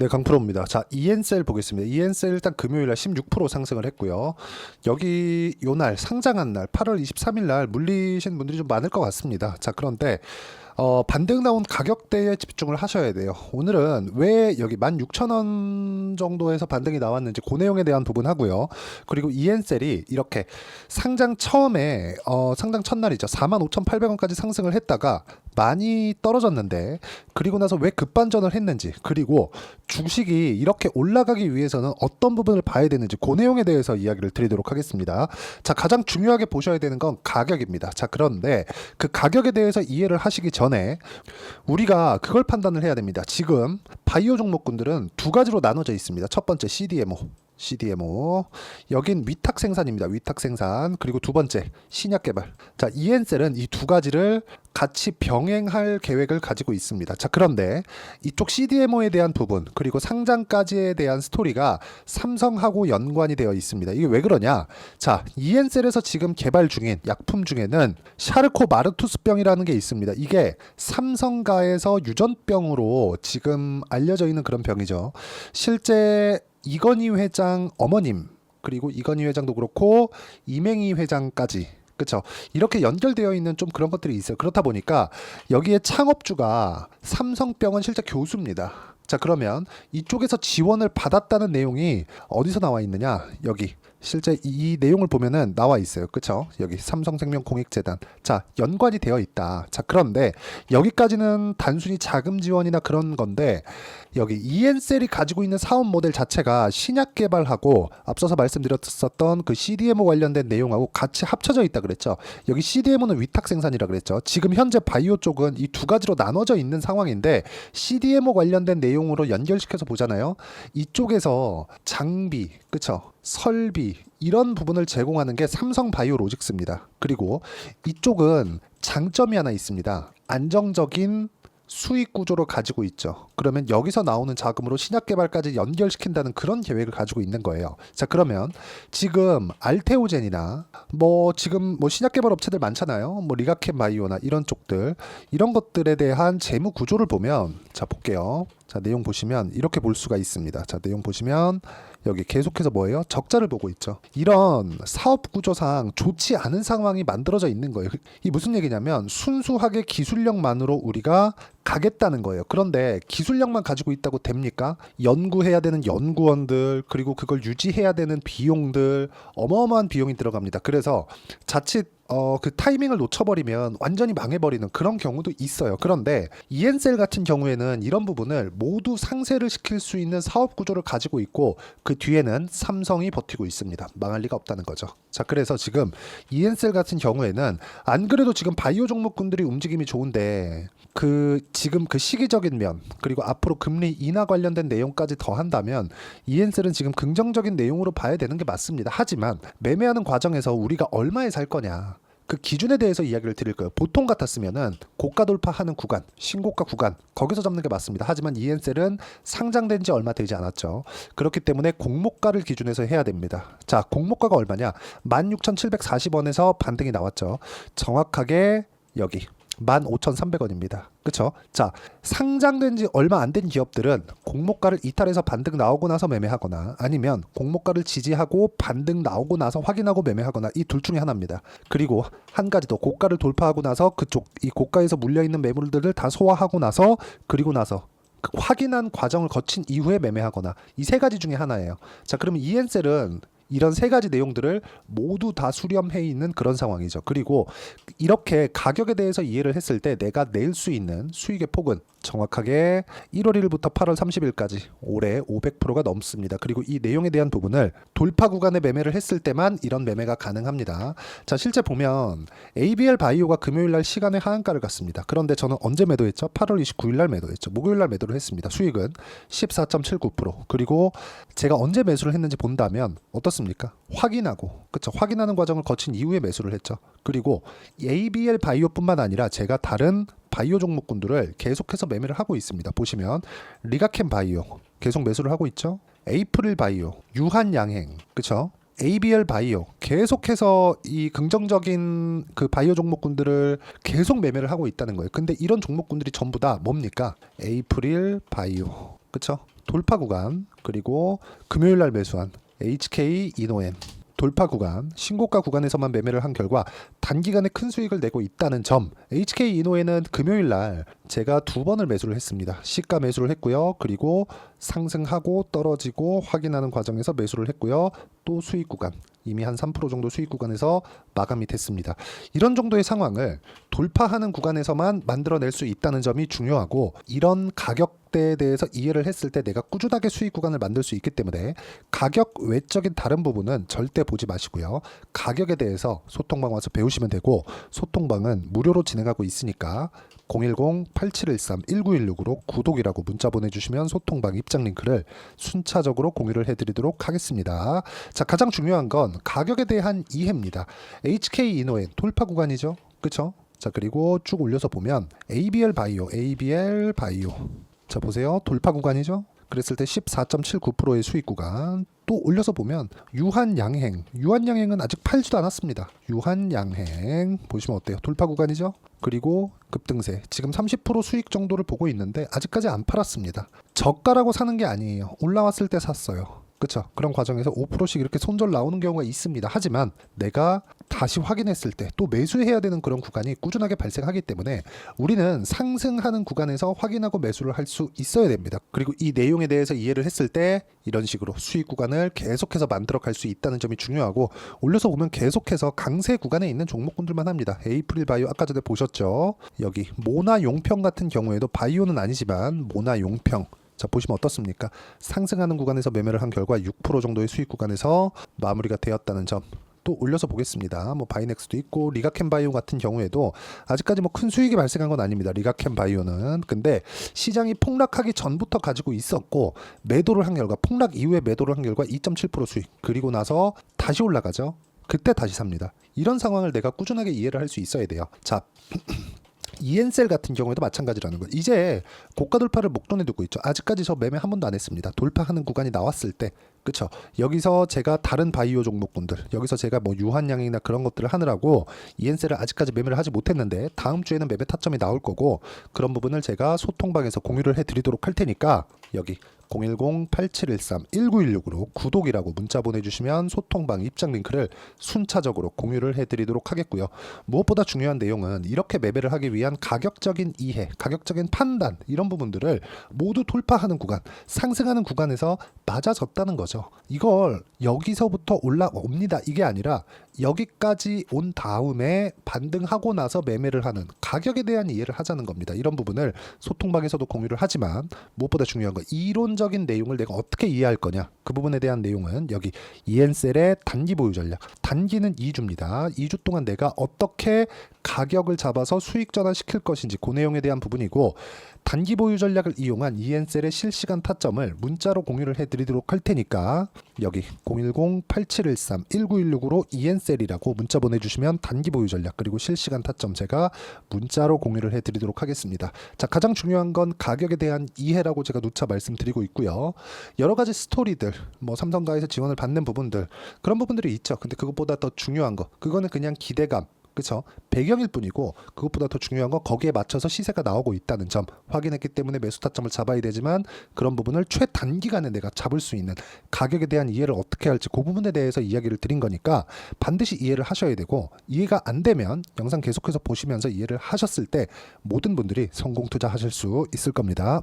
네, 강프로입니다. 자, EN셀 보겠습니다. EN셀 일단 금요일날 16% 상승을 했고요. 여기 요날 상장한 날 8월 23일 날 물리신 분들이 좀 많을 것 같습니다. 자, 그런데 반등 나온 가격대에 집중을 하셔야 돼요. 오늘은 왜 여기 16,000원 정도에서 반등이 나왔는지 그 내용에 대한 부분 하고요. 그리고 EN셀이 이렇게 상장 처음에 상장 첫날이죠. 45,800원까지 상승을 했다가 많이 떨어졌는데 그리고 나서 왜 급반전을 했는지, 그리고 주식이 이렇게 올라가기 위해서는 어떤 부분을 봐야 되는지 그 내용에 대해서 이야기를 드리도록 하겠습니다. 자, 가장 중요하게 보셔야 되는 건 가격입니다. 자, 그런데 그 가격에 대해서 이해를 하시기 전에 우리가 그걸 판단을 해야 됩니다. 지금 바이오 종목군들은 두 가지로 나눠져 있습니다. 첫 번째 CDMO, 여긴 위탁 생산입니다. 위탁 생산. 그리고 두 번째 신약 개발. 자, EN셀은 이 두 가지를 같이 병행할 계획을 가지고 있습니다. 자, 그런데 이쪽 CDMO에 대한 부분, 그리고 상장까지에 대한 스토리가 삼성하고 연관이 되어 있습니다. 이게 왜 그러냐? 자, EN셀에서 지금 개발 중인 약품 중에는 샤르코 마르투스병이라는 게 있습니다. 이게 삼성가에서 유전병으로 지금 알려져 있는 그런 병이죠. 실제 이건희 회장 어머님, 그리고 이건희 회장도 그렇고 이맹희 회장까지, 그렇죠, 이렇게 연결되어 있는 좀 그런 것들이 있어요. 그렇다 보니까 여기에 창업주가 삼성병원 실제 교수입니다. 자, 그러면 이쪽에서 지원을 받았다는 내용이 어디서 나와 있느냐? 여기 실제 이 내용을 보면은 나와 있어요. 그쵸? 여기 삼성생명공익재단. 자, 연관이 되어 있다. 자, 그런데 여기까지는 단순히 자금 지원이나 그런 건데, 여기 EN셀이 가지고 있는 사업 모델 자체가 신약 개발하고 앞서서 말씀드렸었던 그 CDMO 관련된 내용하고 같이 합쳐져 있다 그랬죠. 여기 CDMO는 위탁 생산이라 그랬죠. 지금 현재 바이오 쪽은 이 두 가지로 나눠져 있는 상황인데, CDMO 관련된 내용으로 연결시켜서 보잖아요. 이쪽에서 장비, 그쵸, 설비, 이런 부분을 제공하는 게 삼성바이오로직스입니다. 그리고 이쪽은 장점이 하나 있습니다. 안정적인 수익 구조를 가지고 있죠. 그러면 여기서 나오는 자금으로 신약 개발까지 연결시킨다는 그런 계획을 가지고 있는 거예요. 자, 그러면 지금 알테오젠이나 지금 신약 개발 업체들 많잖아요. 리가켄 바이오나 이런 쪽들, 이런 것들에 대한 재무 구조를 보면, 자, 볼게요. 자, 내용 보시면 이렇게 볼 수가 있습니다. 자, 내용 보시면 여기 계속해서 뭐예요? 적자를 보고 있죠. 이런 사업 구조상 좋지 않은 상황이 만들어져 있는 거예요. 이 무슨 얘기냐면 순수하게 기술력만으로 우리가 가겠다는 거예요. 그런데 기술력만 가지고 있다고 됩니까? 연구해야 되는 연구원들, 그리고 그걸 유지해야 되는 비용들, 어마어마한 비용이 들어갑니다. 그래서 자칫 그 타이밍을 놓쳐버리면 완전히 망해버리는 그런 경우도 있어요. 그런데 EN셀 같은 경우에는 이런 부분을 모두 상쇄를 시킬 수 있는 사업 구조를 가지고 있고, 그 뒤에는 삼성이 버티고 있습니다. 망할 리가 없다는 거죠. 자, 그래서 지금 EN셀 같은 경우에는 안 그래도 지금 바이오 종목군들이 움직임이 좋은데, 지금 그 시기적인 면, 그리고 앞으로 금리 인하 관련된 내용까지 더한다면 EN셀은 지금 긍정적인 내용으로 봐야 되는 게 맞습니다. 하지만 매매하는 과정에서 우리가 얼마에 살 거냐, 그 기준에 대해서 이야기를 드릴 거예요. 보통 같았으면은 고가 돌파하는 구간, 신고가 구간, 거기서 잡는 게 맞습니다. 하지만 EN셀은 상장된 지 얼마 되지 않았죠. 그렇기 때문에 공모가를 기준해서 해야 됩니다. 자, 공모가가 얼마냐? 16,740원에서 반등이 나왔죠. 정확하게 여기 15,300원입니다. 그쵸? 자, 상장된 지 얼마 안 된 기업들은 공모가를 이탈해서 반등 나오고 나서 매매하거나, 아니면 공모가를 지지하고 반등 나오고 나서 확인하고 매매하거나, 이 둘 중에 하나입니다. 그리고 한 가지 더, 고가를 돌파하고 나서 이 고가에서 물려있는 매물들을 다 소화하고 나서, 그리고 나서 그 확인한 과정을 거친 이후에 매매하거나, 이 세 가지 중에 하나예요. 자, 그러면 EN셀은 이런 세 가지 내용들을 모두 다 수렴해 있는 그런 상황이죠. 그리고 이렇게 가격에 대해서 이해를 했을 때 내가 낼 수 있는 수익의 폭은 정확하게 1월 1일부터 8월 30일까지 올해 500%가 넘습니다. 그리고 이 내용에 대한 부분을 돌파 구간에 매매를 했을 때만 이런 매매가 가능합니다. 자, 실제 보면 ABL 바이오가 금요일날 시간에 하한가를 갔습니다. 그런데 저는 언제 매도했죠? 8월 29일날 매도했죠. 목요일날 매도를 했습니다. 수익은 14.79%. 그리고 제가 언제 매수를 했는지 본다면 어떻습니까? 확인하고, 그쵸? 확인하는 과정을 거친 이후에 매수를 했죠. 그리고 ABL 바이오뿐만 아니라 제가 다른 바이오 종목군들을 계속해서 매매를 하고 있습니다. 보시면 리가켄 바이오 계속 매수를 하고 있죠. 에이프릴 바이오, 유한양행, 그쵸? ABL 바이오 계속해서 이 긍정적인 그 바이오 종목군들을 계속 매매를 하고 있다는 거예요. 근데 이런 종목군들이 전부 다 뭡니까? 에이프릴 바이오, 그쵸? 돌파 구간, 그리고 금요일 날 매수한 HK 이노엔 돌파 구간, 신고가 구간에서만 매매를 한 결과 단기간에 큰 수익을 내고 있다는 점. HK 이노엔은 금요일 날 제가 2번을 매수를 했습니다. 시가 매수를 했고요. 그리고 상승하고 떨어지고 확인하는 과정에서 매수를 했고요. 또 수익 구간, 이미 한 3% 정도 수익 구간에서 마감이 됐습니다. 이런 정도의 상황을 돌파하는 구간에서만 만들어낼 수 있다는 점이 중요하고, 이런 가격대에 대해서 이해를 했을 때 내가 꾸준하게 수익 구간을 만들 수 있기 때문에 가격 외적인 다른 부분은 절대 보지 마시고요. 가격에 대해서 소통방 와서 배우시면 되고, 소통방은 무료로 진행하고 있으니까 010-8713-1916으로 구독이라고 문자 보내주시면 소통방 입장 링크를 순차적으로 공유를 해드리도록 하겠습니다. 자, 가장 중요한 건 가격에 대한 이해입니다. HK 이노엔 돌파 구간이죠. 그쵸? 자, 그리고 쭉 올려서 보면 ABL 바이오, ABL 바이오. 자, 보세요. 돌파 구간이죠. 그랬을 때 14.79%의 수익 구간. 또 올려서 보면 유한양행, 유한양행은 아직 팔지도 않았습니다. 유한양행 보시면 어때요? 돌파 구간이죠. 그리고 급등세, 지금 30% 수익 정도를 보고 있는데 아직까지 안 팔았습니다. 저가라고 사는 게 아니에요. 올라왔을 때 샀어요. 그쵸? 그런 과정에서 5%씩 이렇게 손절 나오는 경우가 있습니다. 하지만 내가 다시 확인했을 때 또 매수해야 되는 그런 구간이 꾸준하게 발생하기 때문에 우리는 상승하는 구간에서 확인하고 매수를 할 수 있어야 됩니다. 그리고 이 내용에 대해서 이해를 했을 때 이런 식으로 수익 구간을 계속해서 만들어 갈 수 있다는 점이 중요하고, 올려서 보면 계속해서 강세 구간에 있는 종목군들만 합니다. 에이프릴 바이오 아까 전에 보셨죠? 여기 모나 용평 같은 경우에도 바이오는 아니지만 모나 용평, 자, 보시면 어떻습니까? 상승하는 구간에서 매매를 한 결과 6% 정도의 수익 구간에서 마무리가 되었다는 점. 또 올려서 보겠습니다. 뭐 바이넥스도 있고 리가캠 바이오 같은 경우에도 아직까지 뭐 큰 수익이 발생한 건 아닙니다. 리가캠 바이오는. 근데 시장이 폭락하기 전부터 가지고 있었고, 매도를 한 결과, 폭락 이후에 매도를 한 결과 2.7% 수익. 그리고 나서 다시 올라가죠. 그때 다시 삽니다. 이런 상황을 내가 꾸준하게 이해를 할 수 있어야 돼요. 자, 이엔셀 같은 경우에도 마찬가지라는 거예요. 이제 고가 돌파를 목돈에 두고 있죠. 아직까지 저 매매 한 번도 안 했습니다. 돌파하는 구간이 나왔을 때, 그쵸? 여기서 제가 다른 바이오 종목군들, 여기서 제가 뭐 유한양이나 그런 것들을 하느라고 이엔셀을 아직까지 매매를 하지 못했는데 다음 주에는 매매 타점이 나올 거고, 그런 부분을 제가 소통방에서 공유를 해드리도록 할 테니까 여기 010-8713-1916으로 구독이라고 문자 보내주시면 소통방 입장 링크를 순차적으로 공유를 해드리도록 하겠고요. 무엇보다 중요한 내용은 이렇게 매매를 하기 위한 가격적인 이해, 가격적인 판단, 이런 부분들을 모두 돌파하는 구간, 상승하는 구간에서 맞아졌다는 거죠. 이걸 여기서부터 올라옵니다, 이게 아니라 여기까지 온 다음에 반등하고 나서 매매를 하는 가격에 대한 이해를 하자는 겁니다. 이런 부분을 소통방에서도 공유를 하지만 무엇보다 중요한 건 이론적인 내용을 내가 어떻게 이해할 거냐, 그 부분에 대한 내용은 여기 이엔셀의 단기 보유 전략, 단기는 2주입니다. 2주 동안 내가 어떻게 가격을 잡아서 수익 전환시킬 것인지, 그 내용에 대한 부분이고, 단기 보유 전략을 이용한 이엔셀의 실시간 타점을 문자로 공유를 해드리도록 할 테니까 여기 010-8713-1916으로 이엔셀이라고 문자 보내주시면 단기 보유 전략 그리고 실시간 타점 제가 문자로 공유를 해드리도록 하겠습니다. 자, 가장 중요한 건 가격에 대한 이해라고 제가 누차 말씀드리고 있고요. 여러 가지 스토리들, 뭐 삼성가에서 지원을 받는 부분들, 그런 부분들이 있죠. 근데 그것보다 더 중요한 거, 그거는 그냥 기대감, 그쵸? 배경일 뿐이고, 그것보다 더 중요한 건 거기에 맞춰서 시세가 나오고 있다는 점 확인했기 때문에 매수 타점을 잡아야 되지만, 그런 부분을 최단기간에 내가 잡을 수 있는 가격에 대한 이해를 어떻게 할지, 그 부분에 대해서 이야기를 드린 거니까 반드시 이해를 하셔야 되고, 이해가 안 되면 영상 계속해서 보시면서 이해를 하셨을 때 모든 분들이 성공 투자하실 수 있을 겁니다.